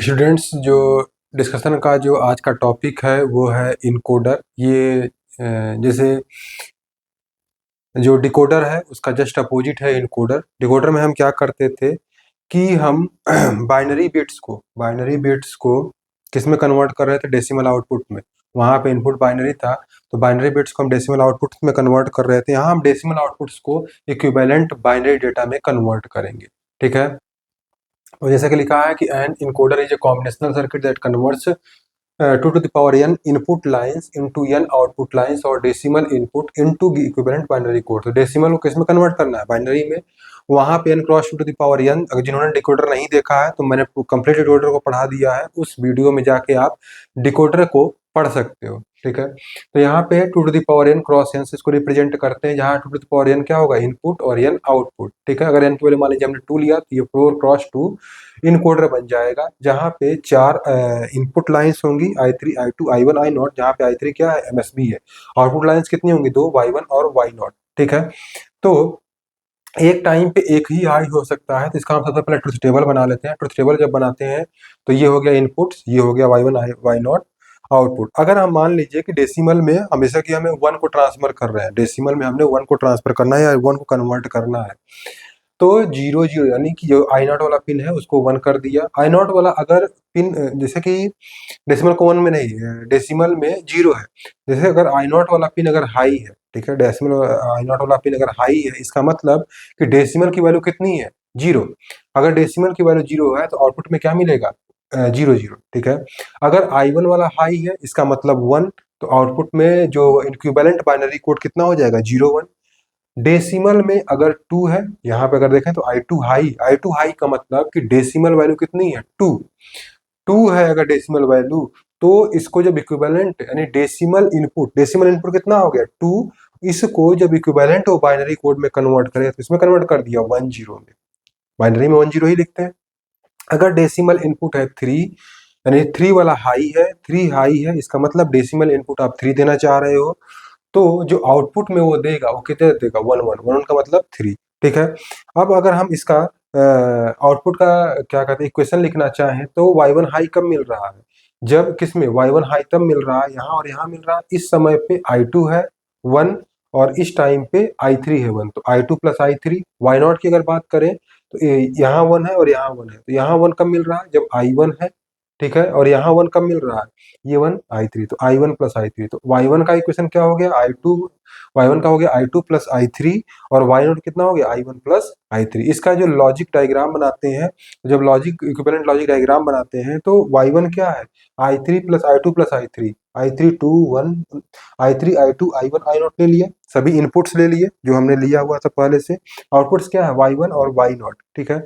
Students, जो discussion का जो आज का टॉपिक है वो है इनकोडर। ये जैसे जो डिकोडर है उसका जस्ट अपोजिट है इनकोडर। डिकोडर में हम क्या करते थे कि हम बाइनरी बिट्स को किस में कन्वर्ट कर रहे थे, डेसिमल आउटपुट में। वहाँ पे इनपुट बाइनरी था तो बाइनरी बिट्स को हम डेसिमल आउटपुट में कन्वर्ट कर रहे थे। यहाँ हम डेसिमल आउटपुट्स को इक्विवेलेंट बाइनरी डेटा में कन्वर्ट करेंगे। ठीक है, और जैसे कि लिखा है कि an encoder is a combinational circuit that converts 2 to the power n input lines into n output lines और decimal input into equivalent binary code. तो डेसिमल को किस में कन्वर्ट करना है, बाइनरी में। वहाँ पे n cross 2 to the power n, अगर जिन्होंने डिकोडर नहीं देखा है तो मैंने कंप्लीट डिकोडर को पढ़ा दिया है, उस वीडियो में जाके आप डिकोडर को पढ़ सकते हो। ठीक है, तो यहाँ पे 2 to the power n cross n से इसको रिप्रेजेंट करते हैं, जहाँ 2 to the power n क्या होगा, इनपुट, और n आउटपुट। ठीक है, अगर n की वैल्यू मान लीजिए हमने 2 लिया तो ये 4 क्रॉस 2 इनकोडर बन जाएगा, जहाँ पे 4 इनपुट लाइंस होंगी, I3 I2 I1 I0, जहाँ पे I3 क्या है, MSB है। आउटपुट लाइंस कितनी होंगी, 2 Y1 और Y0। ठीक है, तो एक टाइम पे एक ही हाई हो सकता है, तो इसका हम सबसे पहले ट्रुथ टेबल बना लेते हैं। ट्रुथ टेबल जब बनाते हैं तो ये हो गया इनपुट्स, ये हो गया Y1 Y0 आउटपुट। अगर हम मान लीजिए कि डेसिमल में हमेशा कि हमें 1 को ट्रांसफर कर रहे हैं, डेसिमल में हमने 1 को ट्रांसफर करना है या 1 को कन्वर्ट करना है, तो 0 0 यानी कि जो आई नॉट वाला पिन है उसको 1 कर दिया। आई नॉट वाला अगर पिन जैसे कि डेसिमल को 1 में नहीं, डेसिमल में 0 है। जैसे अगर आई नॉट वाला पिन अगर हाई है, ठीक है, डेसिमल आई नॉट वाला पिन अगर हाई है, इसका मतलब कि डेसिमल की वैल्यू कितनी है, 0। अगर डेसिमल की वैल्यू 0 है तो आउटपुट में क्या मिलेगा, 0 0। ठीक है, अगर I1 वाला हाई है, इसका मतलब 1, तो आउटपुट में जो इक्विवेलेंट बाइनरी कोड कितना हो जाएगा, 0 1। डेसिमल में अगर 2 है, यहाँ पे अगर देखें तो I2 हाई का मतलब कि डेसिमल वैल्यू कितनी है, 2 है अगर डेसिमल वैल्यू, तो इसको जब इक्विवेलेंट यानी डेसिमल इनपुट कितना हो गया, 2। इसको जब इक्विवेलेंट हो बाइनरी कोड में कन्वर्ट करें तो इसमें कन्वर्ट कर दिया 1 0 में। बाइनरी में 1 0 ही लिखते हैं। अगर डेसिमल इनपुट है 3, यानी 3 वाला हाई है, 3 हाई है, इसका मतलब डेसिमल इनपुट आप 3 देना चाह रहे हो, तो जो आउटपुट में वो देगा वो कितने देगा, 1 1 1 का मतलब 3। ठीक है, अब अगर हम इसका आउटपुट का क्या कहते हैं इक्वेशन लिखना चाहें तो Y1 हाई कब मिल रहा है, जब किसमें Y1 हाई तब मिल रहा है, यहाँ और यहाँ मिल रहा है। इस समय पे I2 है 1 और इस टाइम पे I3 है 1, तो I2 प्लस I3। Y0 की अगर बात करें तो यहाँ 1 है और यहाँ 1 है, तो यहाँ 1 कब मिल रहा है, जब I1 है। ठीक है, और यहाँ 1 कब मिल रहा है, ये 1 I3, तो I1 प्लस I3, तो Y1 का इक्वेशन क्या हो गया, Y1 का हो गया I2 प्लस I3, और Y0 कितना हो गया, I1 प्लस I3। इसका जो लॉजिक डायग्राम बनाते हैं, जब लॉजिक इक्विवेलेंट लॉजिक डायग्राम बनाते हैं तो Y1 क्या है, I3 plus I2 plus I3, I3 2 1, I3 I2 I1 I0 ले लिया, सभी इनपुट्स ले लिए जो हमने लिया हुआ था पहले से। आउटपुट्स क्या है, Y1 और Y0। ठीक है,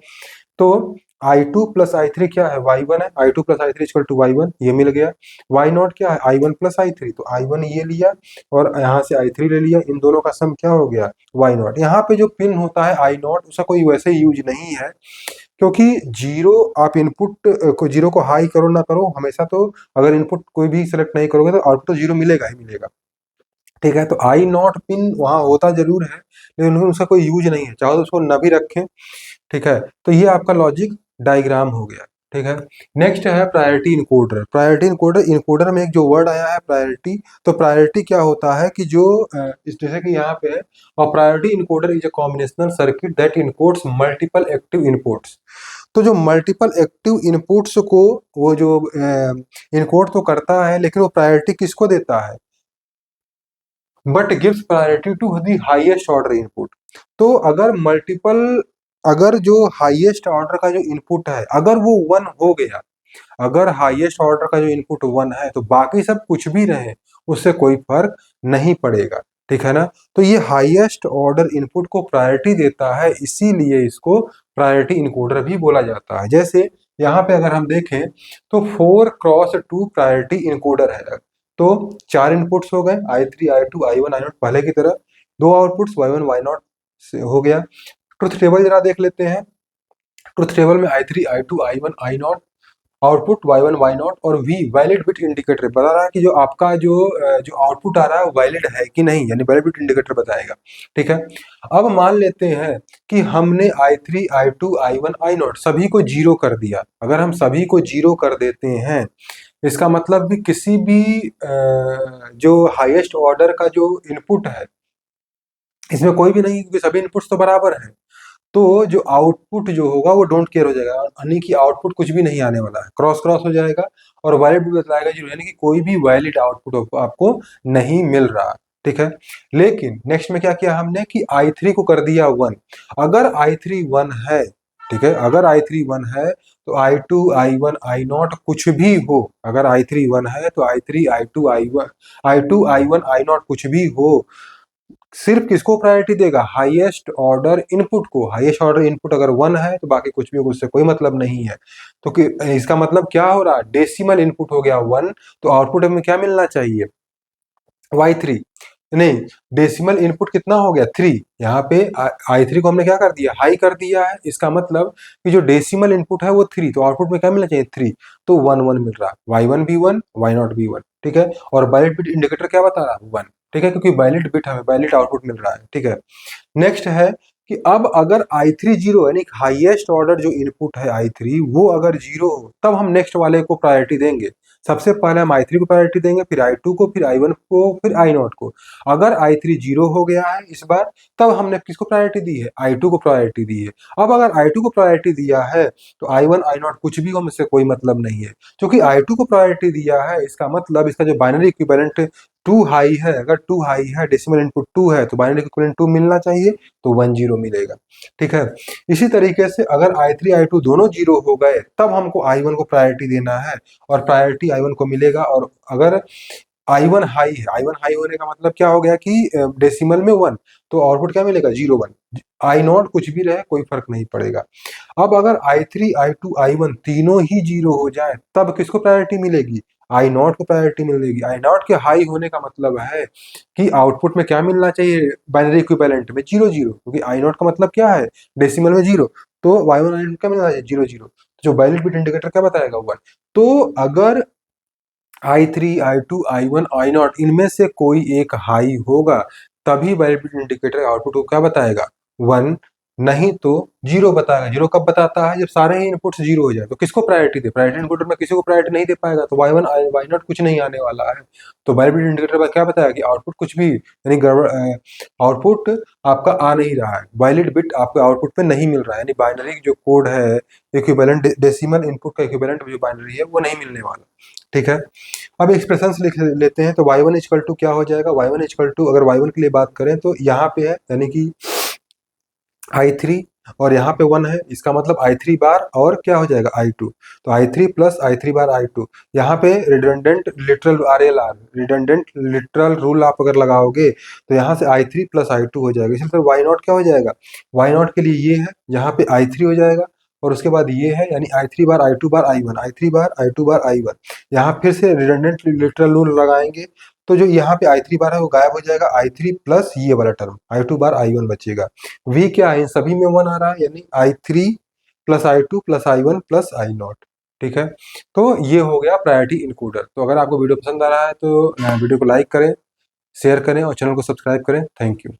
तो I2 प्लस I3 क्या है, Y1 है, I2 plus I3 equal to Y1, ये मिल गया। Y0 क्या है, I1 प्लस I3, तो I1 ये लिया और यहाँ से I3 ले लिया, इन दोनों का सम क्या हो गया, Y0। यहाँ पे जो पिन होता है I0 उसका कोई वैसे यूज नहीं है, क्योंकि जीरो आप इनपुट को जीरो को हाई करो ना करो, हमेशा तो अगर इनपुट कोई भी सिलेक्ट नहीं करोगे तो आउटपुट तो 0 मिलेगा ही मिलेगा। ठीक है, तो I0 पिन वहाँ होता जरूर है लेकिन उसका कोई यूज नहीं है, चाहो तो उसको न भी रखें। ठीक है, तो ये आपका लॉजिक डायग्राम हो गया। ठीक है, नेक्स्ट है प्रायोरिटी इनकोडर। प्रायोरिटी इनकोडर में एक जो वर्ड आया है प्रायोरिटी, तो प्रायोरिटी क्या होता है कि जो जैसे कि यहाँ पे है, और priority encoder is a combinational circuit that encodes multiple active inputs. तो जो मल्टीपल एक्टिव इनपुट्स को वो जो इनकोड तो करता है, लेकिन वो प्रायोरिटी किसको देता है, but gives priority to the highest order input. तो अगर जो हाईएस्ट ऑर्डर का जो इनपुट है अगर वो 1 हो गया, अगर हाईएस्ट ऑर्डर का जो इनपुट 1 है तो बाकी सब कुछ भी रहे उससे कोई फर्क नहीं पड़ेगा। ठीक है ना, तो ये हाईएस्ट ऑर्डर इनपुट को प्रायोरिटी देता है, इसीलिए इसको प्रायोरिटी इनकोडर भी बोला जाता है। जैसे यहाँ पे अगर हम देखें तो 4 क्रॉस 2 प्रायोरिटी इनकोडर है, तो 4 इनपुट्स हो गए, I3 I2 I1 I0 पहले की तरह, 2 आउटपुट्स Y1 Y0 से हो गया। ट्रुथ टेबल जरा देख लेते हैं। ट्रुथ टेबल में I3 I2 I1 I0 output y1 y0 और v वैलिड बिट इंडिकेटर बता रहा है कि जो आपका जो आउटपुट आ रहा है वो वैलिड है कि नहीं, यानी वैलिड बिट इंडिकेटर बताएगा। ठीक है, अब मान लेते हैं कि हमने i3 i2 i1 i0 सभी को जीरो कर दिया। अगर हम सभी को जीरो कर देते हैं, इसका मतलब भी किसी भी जो हाईएस्ट ऑर्डर का जो इनपुट है इसमें कोई भी नहीं, क्योंकि सभी इनपुट्स तो बराबर हैं। तो जो आउटपुट जो होगा वो डोंट केयर हो जाएगा, यानी कि आउटपुट कुछ भी नहीं आने वाला है, क्रॉस क्रॉस हो जाएगा और वैलिड भी बताएगा जीरो, यानी कि कोई भी वैलिड आउटपुट आपको नहीं मिल रहा। ठीक है, लेकिन नेक्स्ट में क्या किया हमने कि i3 को कर दिया 1। अगर i3 1 है, ठीक है, अगर i3 1 है तो i2 i1 i0 कुछ भी हो, अगर i3 1 है तो i3 i2 i1 i0 कुछ भी हो, सिर्फ किसको प्रायोरिटी देगा, हाईएस्ट ऑर्डर इनपुट को। हाईएस्ट ऑर्डर इनपुट अगर 1 है तो बाकी कुछ भी होगा उससे कोई मतलब नहीं है। तो इसका मतलब क्या हो रहा है, डेसिमल इनपुट हो गया 1, तो आउटपुट हमें क्या मिलना चाहिए, y3, नहीं, डेसिमल इनपुट कितना हो गया 3। यहाँ पे i3 को हमने क्या कर दिया, हाई कर दिया है, इसका मतलब कि जो डेसिमल इनपुट है वो 3, तो आउटपुट में क्या मिलना चाहिए 3, तो 1 1 मिल रहा है, y1 भी 1 y0 भी 1। ठीक है, और वैलिड बिट इंडिकेटर क्या बता रहा है 1। ठीक है, क्योंकि वैलिड बिट हमें वैलिड आउटपुट मिल रहा है। ठीक है, नेक्स्ट है कि अब अगर i3 जीरो, यानी हाईएस्ट ऑर्डर जो इनपुट है i3 वो अगर जीरो हो, तब हम नेक्स्ट वाले को प्रायोरिटी देंगे। सबसे पहले हम i3 को प्रायोरिटी देंगे, फिर i2 को, फिर i1 को, फिर i0 को। अगर i3 जीरो हो गया है इस बार, तब हमने किसको प्रायोरिटी दी है, i2 को प्रायोरिटी दी है। अब अगर i2 को प्रायोरिटी दिया है तो i1 i0 कुछ भी हो, मुझसे कोई मतलब नहीं है। क्योंकि i2 को प्रायोरिटी दिया है, इसका मतलब इसका जो बाइनरी इक्विवेलेंट 2 हाई है, अगर 2 हाई है, डेसिमल इनपुट 2 है, तो बाइनरी इक्विवेलेंट 2 मिलना चाहिए, तो 1 0 मिलेगा। ठीक है, इसी तरीके से अगर i3 i2 दोनों जीरो हो गए, तब हमको i1 को प्रायोरिटी देना है, और प्रायोरिटी i1 को मिलेगा। और अगर i1 हाई है, i1 हाई होने का मतलब क्या हो गया कि डेसिमल में 1, तो आउटपुट क्या मिलेगा 0 1। i0 कुछ भी रहे कोई फर्क नहीं पड़ेगा। अब अगर i3 i2 i1 तीनों ही जीरो हो जाए, तब किसको प्रायोरिटी मिलेगी, i0 को प्रायोरिटी मिलेगी। i0 के हाई होने का मतलब है कि आउटपुट में क्या मिलना चाहिए, बाइनरी इक्विवेलेंट में 0 0, क्योंकि i0 का मतलब क्या है, डेसिमल में 0, तो y1 i2 क्या मिलना चाहिए 0 0। जो वैलिड बिट इंडिकेटर क्या बताएगा 1। तो अगर i3 i2 i1 i0 इनमें से कोई एक हाई होगा, तभी वैलिड बिट इंडिकेटर आउटपुट को क्या बताएगा 1, नहीं तो 0 बताएगा। 0 कब बताता है, जब सारे ही इनपुट्स 0 हो जाए। तो किसको प्रायोरिटी दे, प्रायोरिटी इंडिकेटर में किसी को प्रायोरिटी नहीं दे पाएगा, तो y1 y0 कुछ नहीं आने वाला है। तो वैलिड बिट इंडिकेटर में क्या बताया कि आउटपुट कुछ भी, यानी गड़बड़ आउटपुट आपका आ नहीं रहा है, वैलिड बिट आपके आउटपुट पे नहीं मिल रहा है, यानी बाइनरी जो कोड है, इक्विवेलेंट डेसिमल इनपुट का इक्विवेलेंट जो बाइनरी है वो नहीं मिलने वाला। ठीक है, अब एक्सप्रेशंस लिख लेते हैं। तो y1 इक्वल टू क्या हो जाएगा, y1 इक्वल टू, अगर y1 के लिए बात करें तो यहाँ पे है, यानी कि i3 और यहाँ पे 1 है, इसका मतलब i3 बार और क्या हो जाएगा i2, तो i3 प्लस i3 बार i2। यहाँ पे redundant literal RLR, redundant literal rule आप अगर लगाओगे तो यहाँ से i3 प्लस i2 हो जाएगा। इसी तरह y0 क्या हो जाएगा, y0 के लिए ये है, यहाँ पे i3 हो जाएगा, और उसके बाद ये है, यानी i3 बार i2 बार i1, i3 बार i2 बार i1। यहाँ फिर से रिडंडेंट लिटरल रूल लगाएंगे, तो जो यहाँ पे i3 बार है वो गायब हो जाएगा, i3 प्लस ये वाला टर्म i2 बार i1 बचेगा। v क्या है, इन सभी में 1 आ रहा है, यानी i3 plus i2 plus i1 plus i0। ठीक है, तो ये हो गया प्रायोरिटी इनकोडर। तो अगर आपको वीडियो पसंद आ रहा है तो वीडियो को लाइक करें, शेयर करें और चैनल को सब्सक्राइब करें। Thank you.